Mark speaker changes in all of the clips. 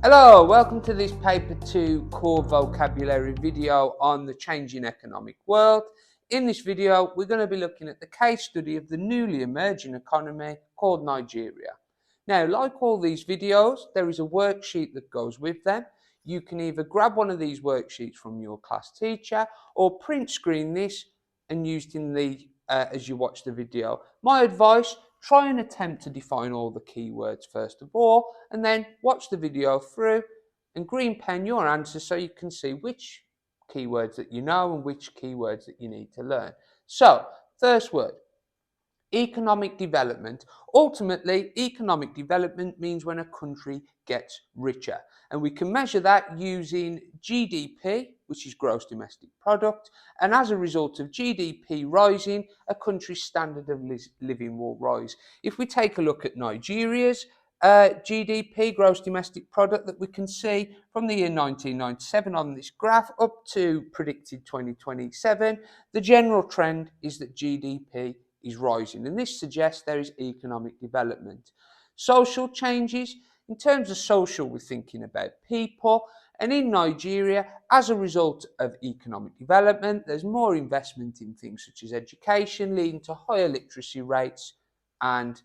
Speaker 1: Hello, welcome to this Paper 2 core vocabulary video on the changing economic world. In this video, we're going to be looking at the case study of the newly emerging economy called Nigeria. Now, like all these videos, there is a worksheet that goes with them. You can either grab one of these worksheets from your class teacher or print screen this and use it in as you watch the video. My advice, try and attempt to define all the keywords first of all, and then watch the video through and green pen your answers so you can see which keywords that you know and which keywords that you need to learn. So, first word, economic development. Ultimately, economic development means when a country gets richer. And we can measure that using GDP, which is gross domestic product. And as a result of GDP rising, a country's standard of living will rise. If we take a look at Nigeria's GDP, gross domestic product, that we can see from the year 1997 on this graph up to predicted 2027, the general trend is that GDP is rising, and this suggests there is economic development. Social changes. In terms of social, we're thinking about people, and in Nigeria, as a result of economic development, there's more investment in things such as education, leading to higher literacy rates and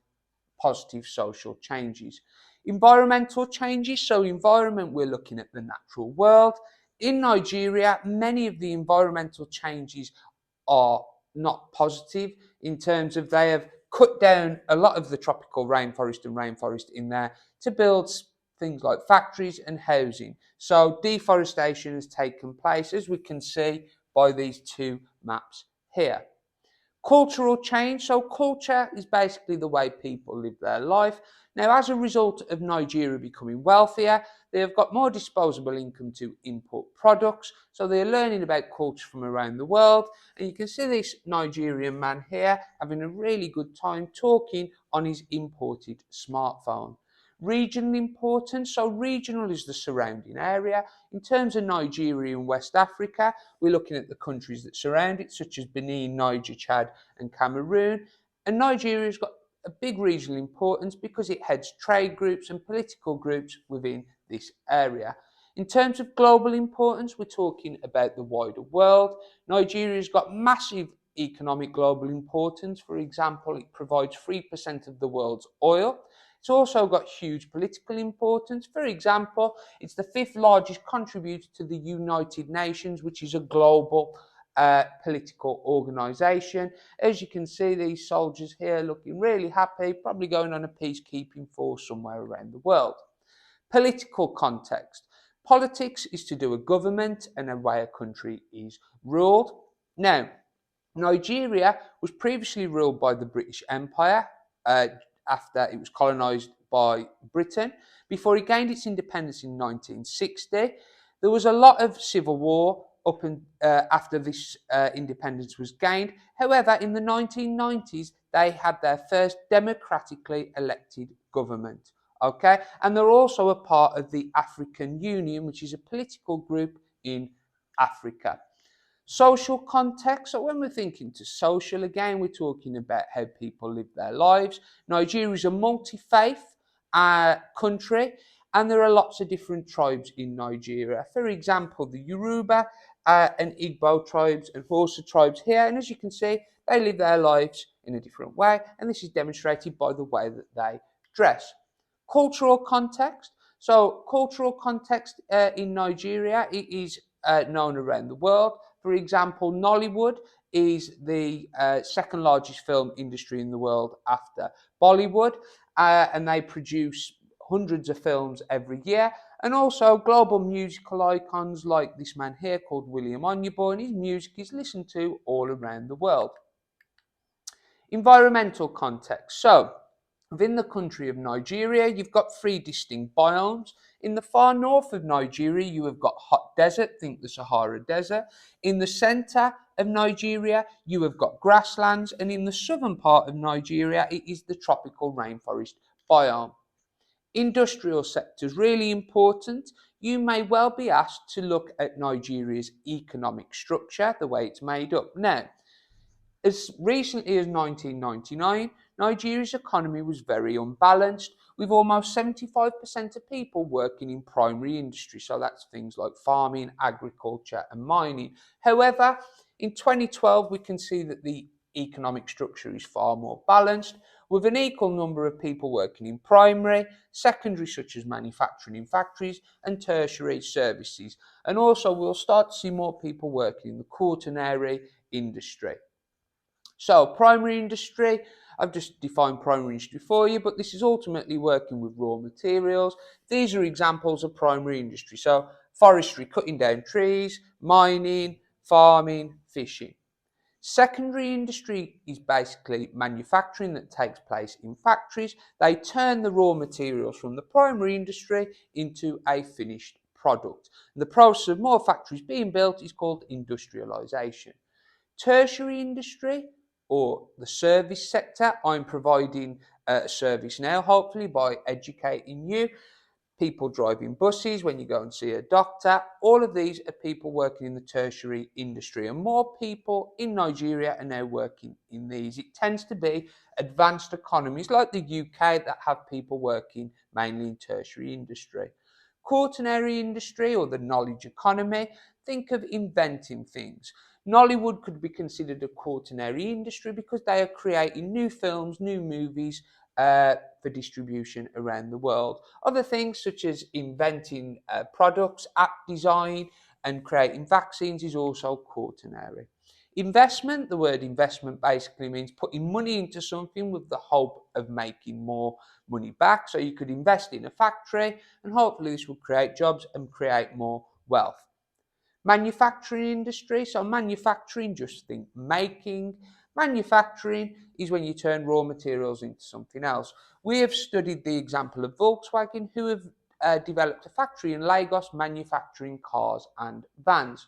Speaker 1: positive social changes. Environmental changes. So environment, we're looking at the natural world. In Nigeria, many of the environmental changes are not positive in terms of they have cut down a lot of the tropical rainforest in there to build things like factories and housing. So deforestation has taken place, as we can see by these two maps here. Cultural change. So culture is basically the way people live their life. Now, as a result of Nigeria becoming wealthier, they have got more disposable income to import products. So they're learning about culture from around the world. And you can see this Nigerian man here having a really good time talking on his imported smartphone. Regional importance. So regional is the surrounding area. In terms of Nigeria and West Africa, we're looking at the countries that surround it, such as Benin, Niger, Chad, and Cameroon. And Nigeria's got a big regional importance because it heads trade groups and political groups within this area. In terms of global importance, we're talking about the wider world. Nigeria's got massive economic global importance. For example, it provides 3% of the world's oil. It's also got huge political importance. For example, it's the fifth largest contributor to the United Nations, which is a global political organisation. As you can see, these soldiers here looking really happy, probably going on a peacekeeping force somewhere around the world. Political context. Politics is to do with government and the way a country is ruled. Now, Nigeria was previously ruled by the British Empire after it was colonised by Britain. Before it gained its independence in 1960, there was a lot of civil war up and after this independence was gained. However, in the 1990s, they had their first democratically elected government. Okay, and they're also a part of the African Union, which is a political group in Africa. Social context. So when we're thinking to social, again, we're talking about how people live their lives. Nigeria is a multi-faith country, and there are lots of different tribes in Nigeria. For example, the Yoruba and Igbo tribes and Hausa tribes here, and as you can see, they live their lives in a different way, and this is demonstrated by the way that they dress. Cultural context. So cultural context in Nigeria, it is known around the world. For example, Nollywood is the second largest film industry in the world after Bollywood, and they produce hundreds of films every year. And also global musical icons like this man here called William Onyeabor, and his music is listened to all around the world. Environmental context. So, within the country of Nigeria, you've got three distinct biomes. In the far north of Nigeria, you have got hot desert, think the Sahara Desert. In the centre of Nigeria, you have got grasslands. And in the southern part of Nigeria, it is the tropical rainforest biome. Industrial sectors, really important. You may well be asked to look at Nigeria's economic structure, the way it's made up. Now, as recently as 1999, Nigeria's economy was very unbalanced, with almost 75% of people working in primary industry, so that's things like farming, agriculture and mining. However, in 2012 we can see that the economic structure is far more balanced, with an equal number of people working in primary, secondary such as manufacturing in factories, and tertiary services. And also we'll start to see more people working in the quaternary industry. So primary industry, I've just defined primary industry for you, but this is ultimately working with raw materials. These are examples of primary industry. So forestry, cutting down trees, mining, farming, fishing. Secondary industry is basically manufacturing that takes place in factories. They turn the raw materials from the primary industry into a finished product. And the process of more factories being built is called industrialization. Tertiary industry, or the service sector, I'm providing a service now, hopefully by educating you. People driving buses, when you go and see a doctor, all of these are people working in the tertiary industry, and more people in Nigeria are now working in these. It tends to be advanced economies like the UK that have people working mainly in tertiary industry. Quaternary industry, or the knowledge economy, think of inventing things. Nollywood could be considered a quaternary industry because they are creating new films, new movies, for distribution around the world. Other things such as inventing products, app design, and creating vaccines is also quaternary. Investment, the word investment basically means putting money into something with the hope of making more money back. So you could invest in a factory and hopefully this will create jobs and create more wealth. Manufacturing industry, so manufacturing, just think making. Manufacturing is when you turn raw materials into something else. We have studied the example of Volkswagen, who have developed a factory in Lagos manufacturing cars and vans.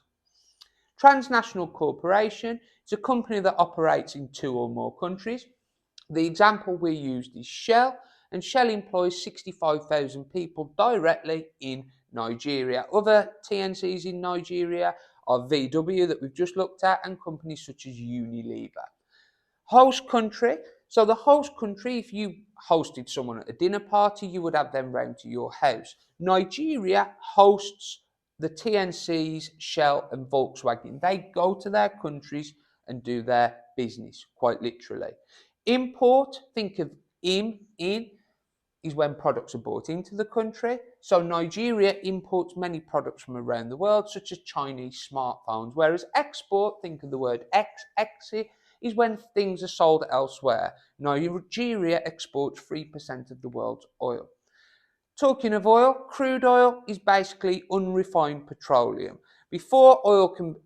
Speaker 1: Transnational corporation is a company that operates in 2 or more countries. The example we used is Shell, and Shell employs 65,000 people directly in Nigeria. Other TNCs in Nigeria are VW that we've just looked at, and companies such as Unilever. Host country. So the host country, if you hosted someone at a dinner party, you would have them round to your house. Nigeria hosts the TNCs, Shell and Volkswagen. They go to their countries and do their business, quite literally. Import, think of in, is when products are brought into the country. So Nigeria imports many products from around the world, such as Chinese smartphones, whereas export, think of the word exit, is when things are sold elsewhere. Nigeria exports 3% of the world's oil. Talking of oil, crude oil is basically unrefined petroleum. Before oil can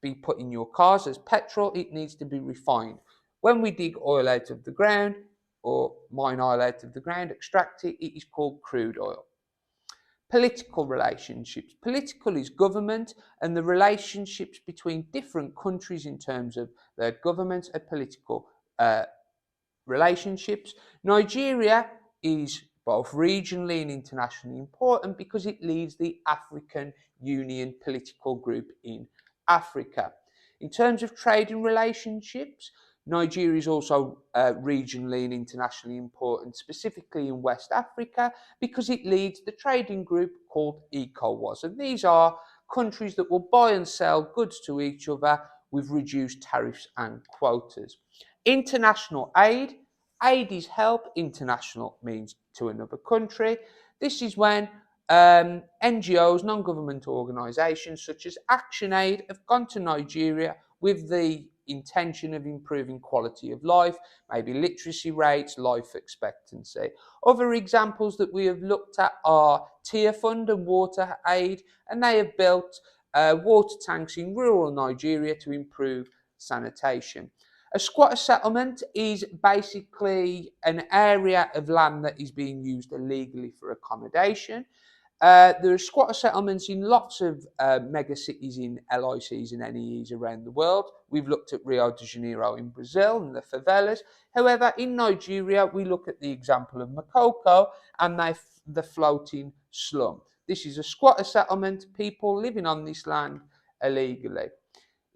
Speaker 1: be put in your cars as petrol, it needs to be refined. When we dig oil out of the ground, or mine oil out of the ground, extract it, it is called crude oil. Political relationships. Political is government, and the relationships between different countries in terms of their governments are political relationships. Nigeria is both regionally and internationally important because it leads the African Union political group in Africa. In terms of trading relationships, Nigeria is also regionally and internationally important, specifically in West Africa, because it leads the trading group called ECOWAS. And these are countries that will buy and sell goods to each other with reduced tariffs and quotas. International aid. Aid is help. International means to another country. This is when NGOs, non-government organisations such as Action Aid, have gone to Nigeria with the intention of improving quality of life, maybe literacy rates, life expectancy. Other examples that we have looked at are Tier Fund and Water Aid, and they have built water tanks in rural Nigeria to improve sanitation. A squatter settlement is basically an area of land that is being used illegally for accommodation. There are squatter settlements in lots of mega cities in LICs and NEEs around the world. We've looked at Rio de Janeiro in Brazil and the favelas. However, in Nigeria, we look at the example of Makoko and the floating slum. This is a squatter settlement, people living on this land illegally.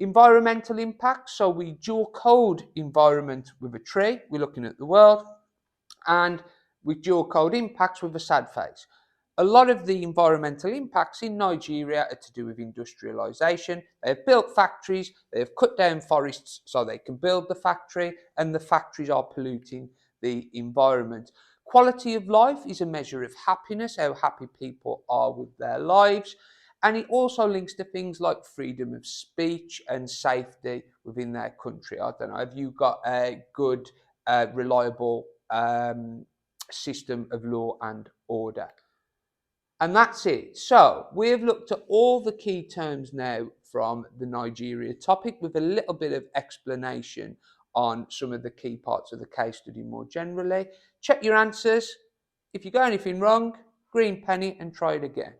Speaker 1: Environmental impacts, so we dual code environment with a tree, we're looking at the world, and we dual code impacts with a sad face. A lot of the environmental impacts in Nigeria are to do with industrialization. They have built factories, they have cut down forests so they can build the factory, and the factories are polluting the environment. Quality of life is a measure of happiness, how happy people are with their lives. And it also links to things like freedom of speech and safety within their country. I don't know, have you got a good, reliable system of law and order? And that's it. So we've looked at all the key terms now from the Nigeria topic with a little bit of explanation on some of the key parts of the case study more generally. Check your answers. If you got anything wrong, green penny and try it again.